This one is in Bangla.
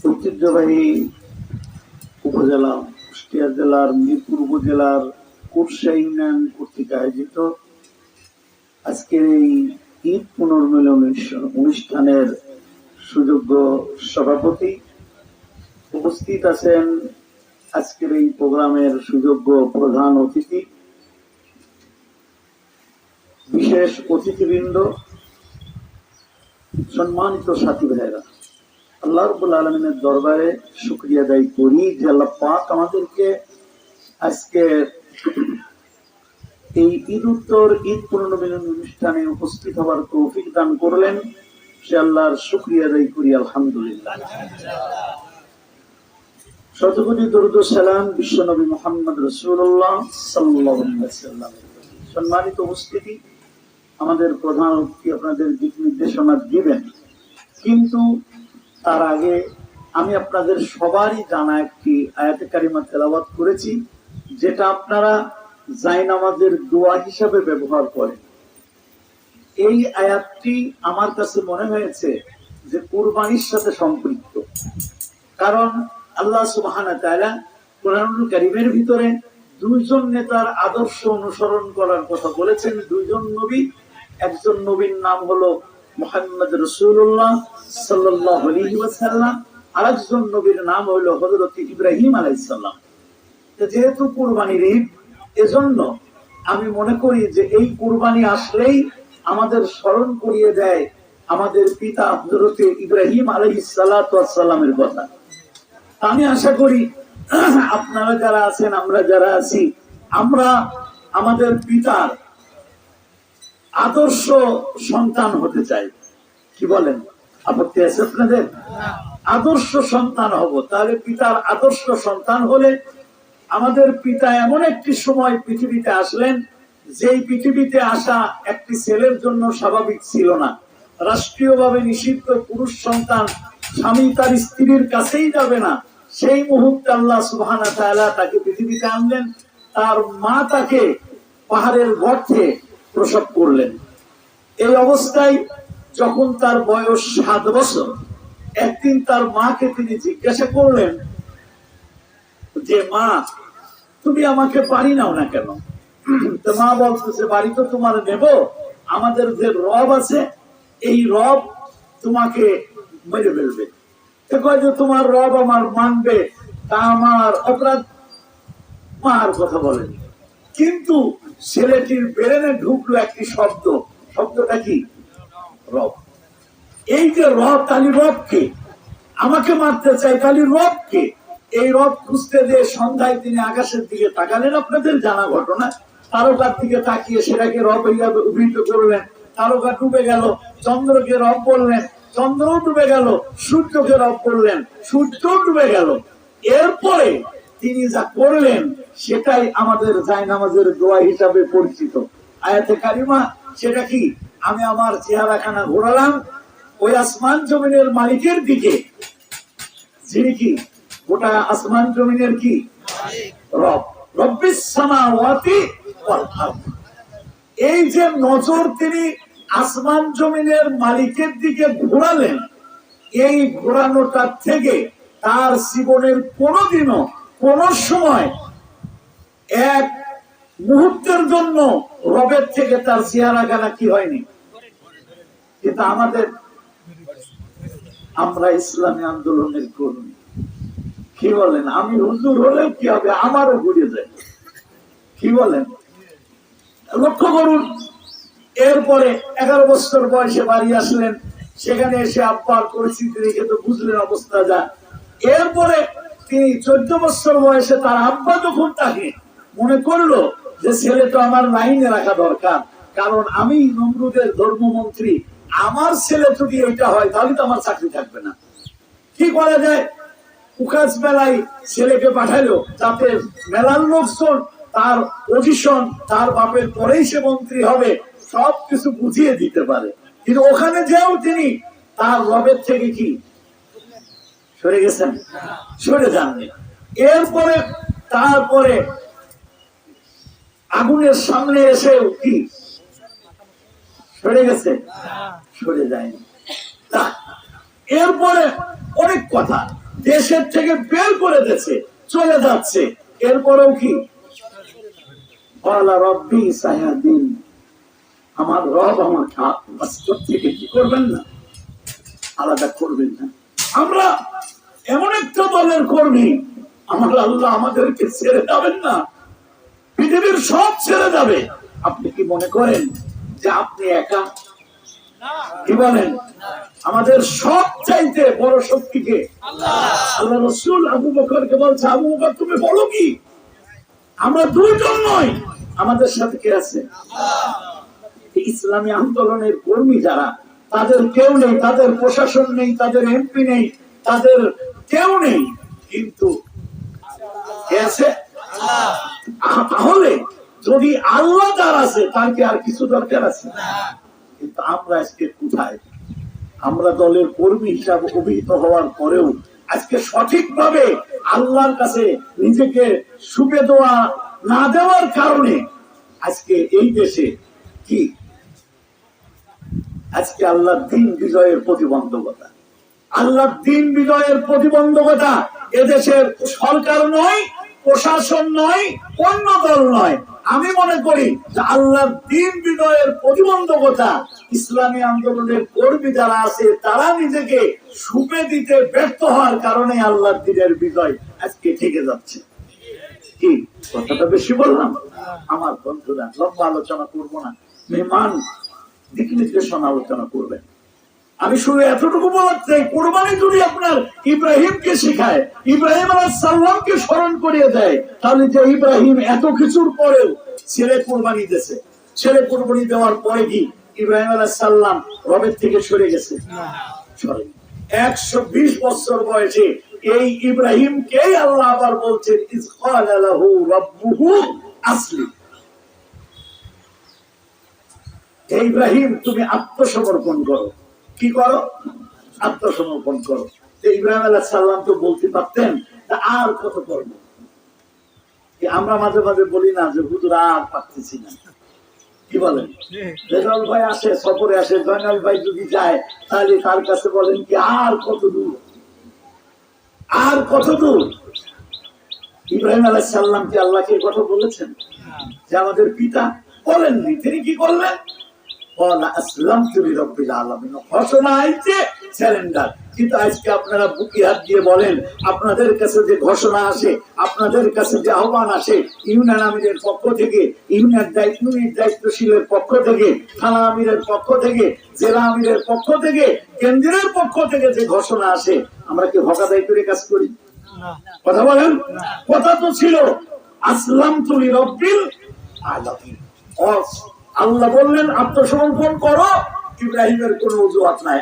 ঐতিহ্যবাহী উপজেলা কুষ্টিয়া জেলার মিরপুর উপজেলার কোরশা ইউনিয়ন কর্তৃক আয়োজিত আজকের এই ঈদ পুনর্মিলন অনুষ্ঠানের সুযোগ্য সভাপতি উপস্থিত আছেন। আজকের এই প্রোগ্রামের সুযোগ্য প্রধান অতিথি, বিশেষ অতিথিবৃন্দ, সম্মানিত সাথী ভাইরা, আল্লাহ রাব্বুল আলামিনের দরবারে শুকরিয়া আদায় করি যে আল্লাহ পাক আমাদেরকে আজকে এই ঈদ উত্তর ঈদ পুনর্মিলন অনুষ্ঠানে উপস্থিত হওয়ার তৌফিক দান করলেন। সে আল্লাহর শুকরিয়া আদায় করি, আলহামদুলিল্লাহ। শতকোটি দরুদ ও সালাম বিশ্বনবী মুহাম্মদ রাসূলুল্লাহ সাল্লাল্লাহু আলাইহি ওয়াসাল্লাম। সম্মানিত উপস্থিতি, আমাদের প্রধান অতিথি আপনাদের দিক নির্দেশনা দিবেন, কিন্তু তার আগে আমি আপনাদের সবারই জানা একটি আয়াতে কারিমা তেলাওয়াত করেছি, যেটা আপনারা জায়নামাজের দোয়া হিসাবে ব্যবহার করেন। এই আয়াতটি আমার কাছে মনে হয়েছে যে কুরবানির সাথে সম্পৃক্ত, কারণ আল্লাহ সুবহানাহু ওয়া তাআলা কোরআনুল কারীমের ভিতরে দুইজন নেতার আদর্শ অনুসরণ করার কথা বলেছেন। দুইজন নবী, একজন নবীর নাম হলো মুহাম্মদ রাসূলুল্লাহ সাল্লাল্লাহু আলাইহি ওয়াসাল্লাম, আরেকজন নবীর নাম হলো হযরত ইব্রাহিম আলাইহিস সালাম। যেহেতু কুরবানির ঈদ, এজন্য আমি মনে করি যে এই কুরবানি আসলেই আমাদের স্মরণ করিয়ে দেয় আমাদের পিতা হযরত ইব্রাহিম আলাইহিস সালাতু ওয়াস সালামের কথা। আমি আশা করি আপনারা যারা আছেন, আমরা যারা আছি, আমরা আমাদের পিতার আদর্শ সন্তান হতে চাই। কি বলেন, আপত্তি আছে আপনাদের? আদর্শ সন্তান হব, তাহলে পিতার আদর্শ সন্তান হলে আমাদের পিতা এমন একটি সময় পৃথিবীতে আসলেন, যেই পৃথিবীতে আসা একটি ছেলের জন্য স্বাভাবিক ছিল না। রাষ্ট্রীয়ভাবে নিষিদ্ধ পুরুষ সন্তান স্বামী তার স্ত্রীর কাছেই যাবে না, সেই মুহূর্তে আল্লাহ সুবহানাহু ওয়া তাআলা তাকে পৃথিবীতে আনলেন। তার মা তাকে পাহাড়ের গর্তে প্রসব করলেন। এই অবস্থায় যখন তার বয়স 7 বছর, একদিন তার মাকে তিনি জিজ্ঞাসা করলেন যে, মা, তুমি আমাকে বাড়ি নাও না কেন? তো মা বলতেছে, বাড়ি তো তোমার নেব, আমাদের যে রব আছে এই রব তোমাকে মেরে ফেলবে। তোমার রব আমার মানবে, তা আমার অপরাধ? মার কথা বলেন, কিন্তু ছেলেটির ব্রেনে ঢুকলো একটি শব্দ। শব্দটা কি? রব। এই যে রব, তালি রবকে আমাকে মারতে চাই, তালি রবকে। এই রব খুঁজতে দিয়ে সন্ধ্যায় তিনি আকাশের দিকে তাকালেন, আপনাদের জানা ঘটনা। তারকার দিকে তাকিয়ে সেটাকে রব হিসাবে অভিহিত করলেন। তারকা ডুবে গেল, চন্দ্রকে রব বললেন, চন্দ্র ডুবে গেল। সূর্যকে রব করলেন, সূর্য ডুবে গেল। এরপরে তিনি যা করলেন সেটাই আমাদের জায়নামাজের দোয়া হিসাবে পরিচিত আয়াতে কারিমা। সেটা কি? আমি আমার চেহারাখানা ঘোরালাম ওই আসমান জমিনের মালিকের দিকে, যিনি কি গোটা আসমান জমিনের কি রব, রব্বিস সামাওয়াতি ওয়াল আরদ। এই যে নজর তিনি আসমান জমিনের মালিকের দিকে ঘোরালেন, এই ঘোরানোটা থেকে তার জীবনের কোনোদিনও কোন সময় এক মুহূর্তের জন্য রবের থেকে তার চেহারাখানা কি হয়নি। কিন্তু আমরা ইসলামী আন্দোলনের কর্মী, কি বলেন, আমি হুজুর হলেও কি হবে, আমারও ঘুরে যায়। কি বলেন? লক্ষ্য করুন, এরপরে 11 বছর বয়সে বাড়ি আসলেন। সেখানে এসে আব্বার পরিস্থিতি দেখে তো বুঝলেন অবস্থা যা। এরপরে তিনি 14 বছর বয়সে তার আব্বা যখন তাকে মনে করলো যে ছেলে তো আমার লাইনে রাখা দরকার, কারণ আমি নমরুদের ধর্মমন্ত্রী, আমার ছেলে যদি এটা হয় তাহলে তো আমার চাকরি থাকবে না। কি করা যায়? উকাজ মেলায় ছেলেকে পাঠালো, যাতে মেলার লোকজন তার পজিশন, তার বাপের পরেই সে মন্ত্রী হবে, সবকিছু বুঝিয়ে দিতে পারে। কিন্তু ওখানে যেও তিনি তার রবের থেকে কি সরে গেছেন? সরে যাননি। এরপরে তারপরে আগুনের সামনে এসে কি সরে গেছে? সরে যায়নি। এরপরে অনেক কথা, দেশের থেকে বের করে দিয়েছে, চলে যাচ্ছে, এরপরেও কি রব্বি সায়াদিন, আমার রব আমাকে বাস্তব থেকে কি করবেন না, আলাদা করবেন না। আমরা এমন একটা দলের কর্মী, আমার আল্লাহ আমাদেরকে ছেড়ে যাবেন না, পৃথিবীর সব ছেড়ে যাবে। আপনি কি মনে করেন যে আপনি একা? কি বলেন? আমাদের সব চাইতে বড় শক্তিকে আল্লাহ রাসূল আবু বকরকে বলছে, আবু বকর তুমি বলো কি, আমরা দুইজন নয়, আমাদের সাথে কে আছে? ইসলামী আন্দোলনের কর্মী যারা, তাদের কেউ নেই, তাদের প্রশাসন নেই, তাদের এমপি নেই, তাদের কেউ নেই, কিন্তু কে আছে? তাহলে যদি আল্লাহ তার আছে, তার কি আর কিছু দরকার আছে? কিন্তু আমরা আজকে কোথায়? আমরা দলের কর্মী হিসাবে অভিহিত হওয়ার পরেও আজকে সঠিকভাবে আল্লাহর কাছে নিজেকে সুপে দেওয়া না দেওয়ার কারণে আজকে এই দেশে কি, আজকে আল্লাহর দ্বীন বিজয়ের প্রতিবন্ধকতা, আল্লাহর দ্বীন বিজয়ের প্রতিবন্ধকতা এদেশের সরকার নয়, প্রশাসন নয়, অন্য দল নয়। আমি মনে করি যে আল্লাহর দ্বীন বিজয়ের প্রতিবন্ধকতা ইসলামী আন্দোলনের কর্মী যারা আছে, তারা নিজেকে সুপে দিতে ব্যর্থ হওয়ার কারণে আল্লাহর দ্বীনের বিজয় আজকে থেকে যাচ্ছে। কি কথাটা বেশি বললাম? আমার বন্ধুরা, লম্বা আলোচনা করবো না, মেহমান দিক নির্দেশনা আলোচনা করবেন। আমি শুধু এতটুকু বলতে চাই, কোরবানি যদি আপনার ইব্রাহিমকে শেখায়, ইব্রাহিম আলাইহিস সালামকে স্মরণ করিয়ে দেয়, তাহলে যে ইব্রাহিম এত কিছুর পরেও ছেলে কোরবানি দিয়েছে, ছেলে কোরবানি দেওয়ার পরে কি ইব্রাহিম আলাইহিস সালাম রবের থেকে সরে গেছে? 120 বছর বয়সে এই ইব্রাহিমকেই আল্লাহ আবার বলছেন, ইয ক্বালা লাহু রাব্বুহু আসলিম, ইব্রাহিম তুমি আত্মসমর্পণ করো। কি করো? আত্মসমর্পণ করো। ইব্রাহিম আলাইহিস সালাম তো বলতে পারতেন আর কত করবো। আমরা মাঝে মাঝে বলি না যে হুজুর আর পারতেছি না, কি বলেন? রেজাউল ভাই আসে, সফরে আসে, জয়নাল ভাই যদি যায়, তাহলে তার কাছে বলেন কি আর কত দূর, আর কত দূর। ইব্রাহিম আলাইহিস সালাম কি আল্লাহকে কথা বলেছেন যে আমাদের পিতা? বলেননি। তিনি কি করলেন? কিন্তু আজকে আপনারা বুকে হাত দিয়ে বলেন, আপনাদের কাছে যে ঘোষণা আসে, আপনাদের কাছে যে আহ্বান আসে, ইউনিয়ন আমিরের পক্ষ থেকে, ইউনিয়ন দায়িত্বশীলের পক্ষ থেকে, থানা আমিরের পক্ষ থেকে, জেলা আমিরের পক্ষ থেকে, কেন্দ্রের পক্ষ থেকে যে ঘোষণা আসে, আমরা কি হকা দায়িত্বের কাজ করি? কথা বলেন। কথা তো ছিল আসলামতু লিরাব্বিল আলামিন। আল্লাহ বললেন আত্মসমর্পণ করো, ইব্রাহিমের কোন অজুহাত নাই।